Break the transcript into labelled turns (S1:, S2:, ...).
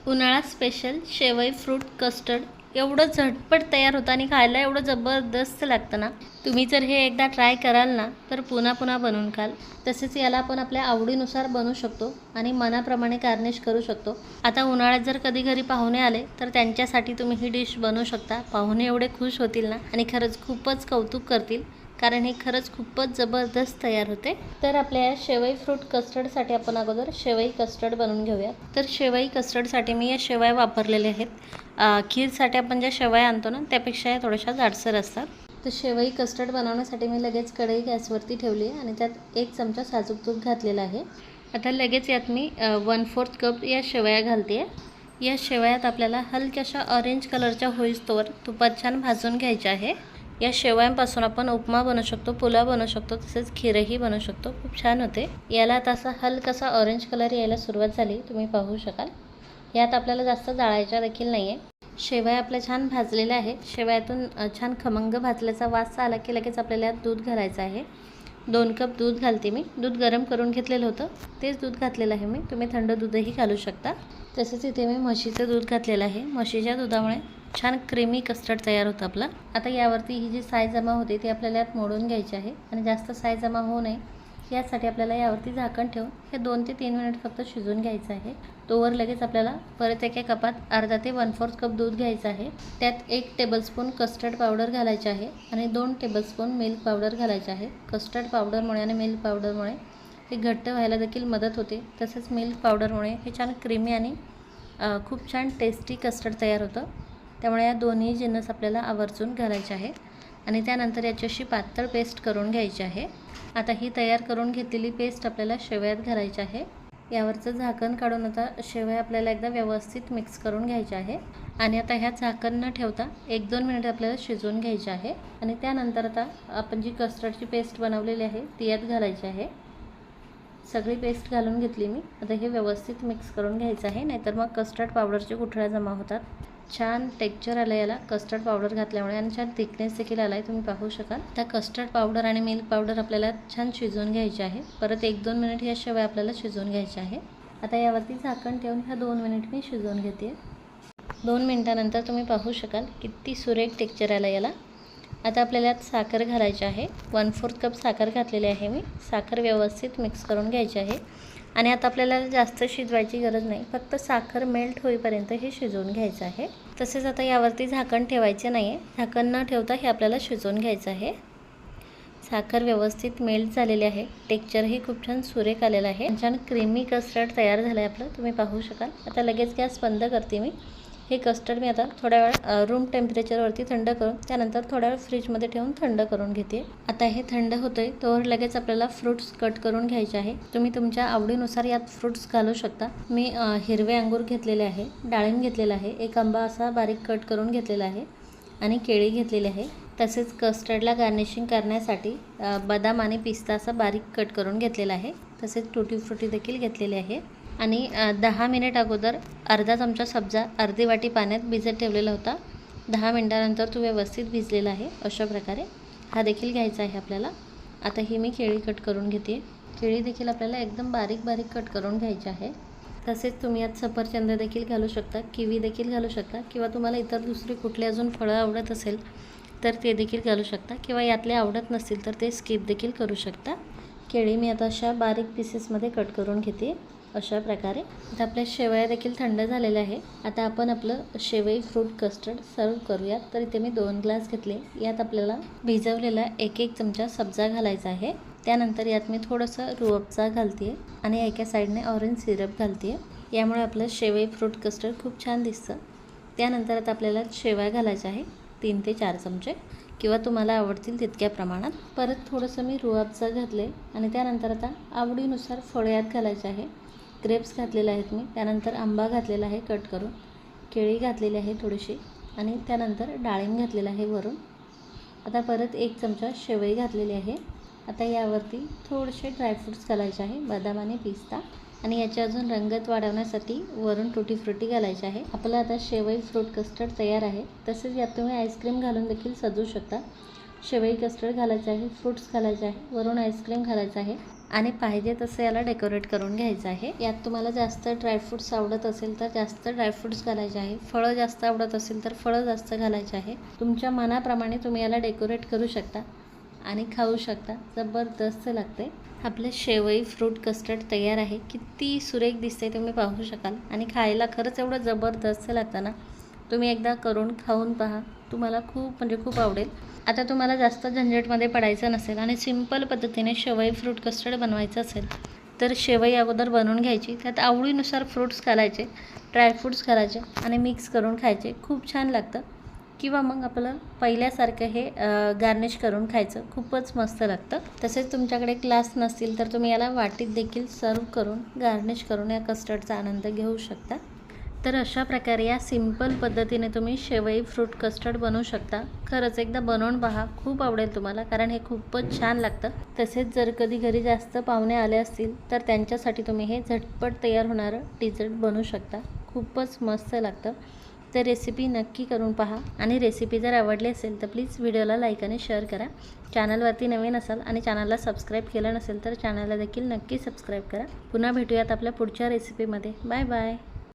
S1: उन्हाळा special शेवई fruit custard एवढं झटपट तयार होतं आणि खायला एवढं जबरदस्त लागतं ना. तुम्ही जर हे एकदा ट्राय कराल ना तर पुन्हा पुन्हा बनवून खाल. तसेच याला आपण आपल्या आवडीनुसार बनवू शकतो आणि मनाप्रमाणे गार्निश करू शकतो. आता उन्हाळ्यात जर कधी घरी पाहुणे आले तर त्यांच्यासाठी तुम्ही ही डिश बनवू शकता. पाहुणे एवढे खुश होतील ना आणि खरंच खूपच कौतुक करतील, कारण हे खरंच खूपच जबरदस्त तयार होते. तर आपल्या शेवई फ्रूट कस्टर्डसाठी आपण अगोदर शेवई कस्टर्ड बनवून घेऊया. तर शेवई कस्टर्डसाठी मी या शेवया वापरलेल्या आहेत. खीरसाठी आपण ज्या शेवया आणतो ना त्यापेक्षा या थोड्याशा जाडसर असतात. तर शेवई कस्टर्ड बनवण्यासाठी मी लगेच कढई गॅसवरती ठेवली आहे आणि त्यात 1 चमचा साजूक तूप घातलेला आहे. आता लगेच यात मी 1/4 कप या शेवया घालते आहे. या शेवयात आपल्याला हलक्याशा ऑरेंज कलरच्या होईस्तोवर तुपात छान भाजून घ्यायचे आहे. या शेवयांपासून आपण उपमा बनवू शकतो, पुलाव बनवू शकतो, तसेच खीरही बनवू शकतो. खूप छान होते. याला आता असा हलकासा ऑरेंज कलर यायला सुरुवात झाली, तुम्ही पाहू शकाल. यात आपल्याला जास्त जाळायच्या देखील नाही आहे. शेवया आपल्या छान भाजलेल्या आहेत. शेवयातून छान खमंग भाजल्याचा वास आला की लगेच आपल्याला यात दूध घालायचं आहे. 2 कप दूध घालते मी. दूध गरम करून घेतलेलं होतं, तेच दूध घातलेलं आहे मी. तुम्ही थंड दूधही घालू शकता. तसेच इथे मी म्हशीचं दूध घातलेलं आहे. म्हशीच्या दुधामुळे छान क्रीमी कस्टर्ड तयार होतं आपलं. आता यावरती ही जी साय जमा होते ती आपल्याला यात मोडून घ्यायची आहे आणि जास्त साय जमा होऊ नये यासाठी आपल्याला यावरती झाकण ठेवून हे 2 ते 3 मिनिट फक्त शिजवून घ्यायचं आहे. तोवर लगेच आपल्याला परत एका कपात अर्धा ते 1/4 कप दूध घ्यायचं आहे. त्यात 1 टेबलस्पून कस्टर्ड पावडर घालायचे आहे आणि 2 टेबलस्पून मिल्क पावडर घालायचे आहे. कस्टर्ड पावडरमुळे आणि मिल्क पावडरमुळे हे घट्ट व्हायला देखील मदत होते. तसंच मिल्क पावडरमुळे हे छान क्रीमी आणि खूप छान टेस्टी कस्टर्ड तयार होतं. त्यामुळे या दोन्ही जिन्नस आपल्याला आवर्जून घालायचे आहे आणि त्यानंतर याची अशी पातळ पेस्ट करून घ्यायची आहे. आता ही तयार करून घेतलेली पेस्ट आपल्याला शेवयात घालायची आहे. यावरचं झाकण काढून आता शेवया आपल्याला एकदा व्यवस्थित मिक्स करून घ्यायचे आहे आणि आता ह्यात झाकण न ठेवता 1-2 मिनिट आपल्याला शिजवून घ्यायचे आहे आणि त्यानंतर आता आपण जी कस्टर्डची पेस्ट बनवलेली आहे ती यात घालायची आहे. सगळी पेस्ट घालून घेतली मी. आता हे व्यवस्थित मिक्स करून घ्यायचं आहे, नाहीतर मग कस्टर्ड पावडरचे गुठळ्या जमा होतात. छान टेक्स्चर आलं याला कस्टर्ड पावडर घातल्यामुळे आणि छान थिकनेस देखील आला आहे, तुम्ही पाहू शकाल. त्या कस्टर्ड पावडर आणि मिल्क पावडर आपल्याला छान शिजवून घ्यायचे आहे. परत 1-2 मिनिट या शेवया आपल्याला शिजवून घ्यायचे आहे. आता यावरती झाकण ठेवून ह्या 2 मिनिट मी शिजवून घेते. 2 मिनिटानंतर तुम्ही पाहू शकाल किती सुरेख टेक्स्चर आलं याला. आता आपल्याला यात साखर घालायची आहे. 1/4 कप साखर घातलेली आहे मी. साखर व्यवस्थित मिक्स करून घ्यायची आहे आणि आता आपल्याला जास्त शिजवायची गरज नाही, फक्त साखर मेल्ट होईपर्यंत हे शिजवून घ्यायचं आहे. तसेच आता यावरती झाकण ठेवायचे नाही आहे. झाकण न ठेवता हे आपल्याला शिजवून घ्यायचं आहे. साखर व्यवस्थित मेल्ट झालेली आहे. टेक्स्चरही खूप छान सुरेख आलेलं आहे. छान क्रीमी कस्टर्ड तयार झालं आहे आपलं, तुम्ही पाहू शकाल. आता लगेच गॅस बंद करते मी. हे कस्टर्ड मी आता थोड्या वेळ रूम टेम्परेचरवरती थंड करून त्यानंतर थोड्या वेळ फ्रीजमध्ये ठेवून थंड करून घेते. आता हे थंड होतं आहे तोवर लगेच आपल्याला फ्रूट्स कट करून घ्यायचे आहे. तुम्ही तुमच्या आवडीनुसार यात फ्रूट्स घालू शकता. मी हिरवे अंगूर घेतलेले आहे, डाळिंब घेतलेला आहे, 1 आंबा असा बारीक कट करून घेतलेला आहे आणि केळी घेतलेली आहे. तसेच कस्टर्डला गार्निशिंग करण्यासाठी बदाम आणि पिस्ता असा बारीक कट करून घेतलेला आहे. तसेच टुटी फ्रुटी देखील घेतलेले आहे आणि 10 मिनिट अगोदर अर्धा चमचा सब्जा अर्धी वाटी पाण्यात भिजत ठेवलेला होता. 10 मिनिटानंतर तो व्यवस्थित भिजलेला आहे. अशा प्रकारे हा देखील घ्यायचा आहे आपल्याला. आता ही मी केळी कट करून घेते. केळी देखील आपल्याला एकदम बारीक बारीक कट करून घ्यायची आहे. तसेच तुम्ही यात सफरचंद देखील घालू शकता, किवी देखील घालू शकता किंवा तुम्हाला इतर दुसरी कुठली अजून फळं आवडत असेल तर ते देखील घालू शकता किंवा यातले आवडत नसतील तर ते स्किप देखील करू शकता. केळी मी आता अशा बारीक पीसेसमध्ये कट करून घेते. अशा प्रकारे आता आपल्या शेवया देखील थंड झालेल्या आहे. आता आपण आपलं शेवई फ्रूट कस्टर्ड सर्व करूयात. तर इथे मी 2 ग्लास घेतले. यात आपल्याला भिजवलेला 1-1 चमचा सब्जा घालायचा आहे. त्यानंतर यात मी थोडंसं रूअफजा घालते आणि एका साईडने ऑरेंज सिरप घालते. यामुळे आपलं शेवई फ्रूट कस्टर्ड खूप छान दिसतं. त्यानंतर आता आपल्याला शेवया घालायच्या आहे 3 ते 4 चमचे किंवा तुम्हाला आवडतील तितक्या प्रमाणात. परत थोडंसं मी रूअफजा घातले आणि त्यानंतर आता आवडीनुसार फळे यात घालायचे आहे. ग्रेप्स घातलेले आहेत मी. त्यानंतर आंबा घातलेला आहे कट करून, केळी घातलेली आहे थोडीशी आणि त्यानंतर डाळिंब घातलेलं आहे वरून. आता परत 1 चमचा शेवई घातलेली आहे. आता यावरती थोडेसे ड्रायफ्रूट्स घालायचे आहे, बदाम आणि पिस्ता, आणि याची अजून रंगत वाढवण्यासाठी वरून टुटी फ्रुटी घालायची आहे. आपलं आता शेवई फ्रूट कस्टर्ड तयार आहे. तसेच यात तुम्ही आईस्क्रीम घालून देखील सजवू शकता. शेवई कस्टर्ड घालायचं आहे, फ्रूट्स घालायचे आहे, वरून आईस्क्रीम घालायचं आहे आणि पाहिजे तसं याला डेकोरेट करून घ्यायचं आहे. यात तुम्हाला जास्त ड्रायफ्रूट्स आवडत असेल तर जास्त ड्रायफ्रूट्स घालायचे आहे, फळं जास्त आवडत असेल तर फळं जास्त घालायचे आहे. तुमच्या मनाप्रमाणे तुम्ही याला डेकोरेट करू शकता आणि खाऊ शकता. जबरदस्त लागते. आपलं शेवई फ्रूट कस्टर्ड तयार आहे. किती सुरेख दिसते तुम्ही पाहू शकाल आणि खायला खरंच एवढं जबरदस्त लागतं ना. तुम्ही एकदा करून खाऊन पहा, तुम्हाला खूप आवडेल. आता तुम्हाला जास्त झंझटमध्ये पडायचं नसेल आणि सिंपल पद्धतीने शेवई फ्रूट कस्टर्ड बनवायचं असेल तर शेवई अगोदर बनवून घ्यायची. त्यात आवडीनुसार फ्रूट्स घालायचे, ड्रायफ्रूट्स घालायचे आणि मिक्स करून खायचे. खूप छान लागतं. किंवा मग आपलं पहिल्यासारखं हे गार्निश करून खायचं. खूपच मस्त लागतं. तसेच तुमच्याकडे ग्लास नसतील तर तुम्ही याला वाटीत देखील सर्व करून गार्निश करून या कस्टर्डचा आनंद घेऊ शकता. तर अशा प्रकारे या सिंपल पद्धतीने तुम्ही शेवई फ्रूट कस्टर्ड बनवू शकता. खरंच एकदा बनवून पहा, खूप आवडेल तुम्हाला, कारण हे खूपच छान लागतं. तसेच जर कधी घरी जास्त पाहुणे आले असतील तर त्यांच्यासाठी तुम्ही हे झटपट तयार होणारं डिझर्ट बनवू शकता. खूपच मस्त लागतं. तर रेसिपी नक्की करून पहा आणि रेसिपी जर आवडली असेल तर प्लीज व्हिडिओला लाईक आणि शेअर करा. चॅनलवरती नवीन असाल आणि चॅनलला सबस्क्राईब केलं नसेल तर चॅनलला देखील नक्की सबस्क्राईब करा. पुन्हा भेटूयात आपल्या पुढच्या रेसिपीमध्ये. Bye bye.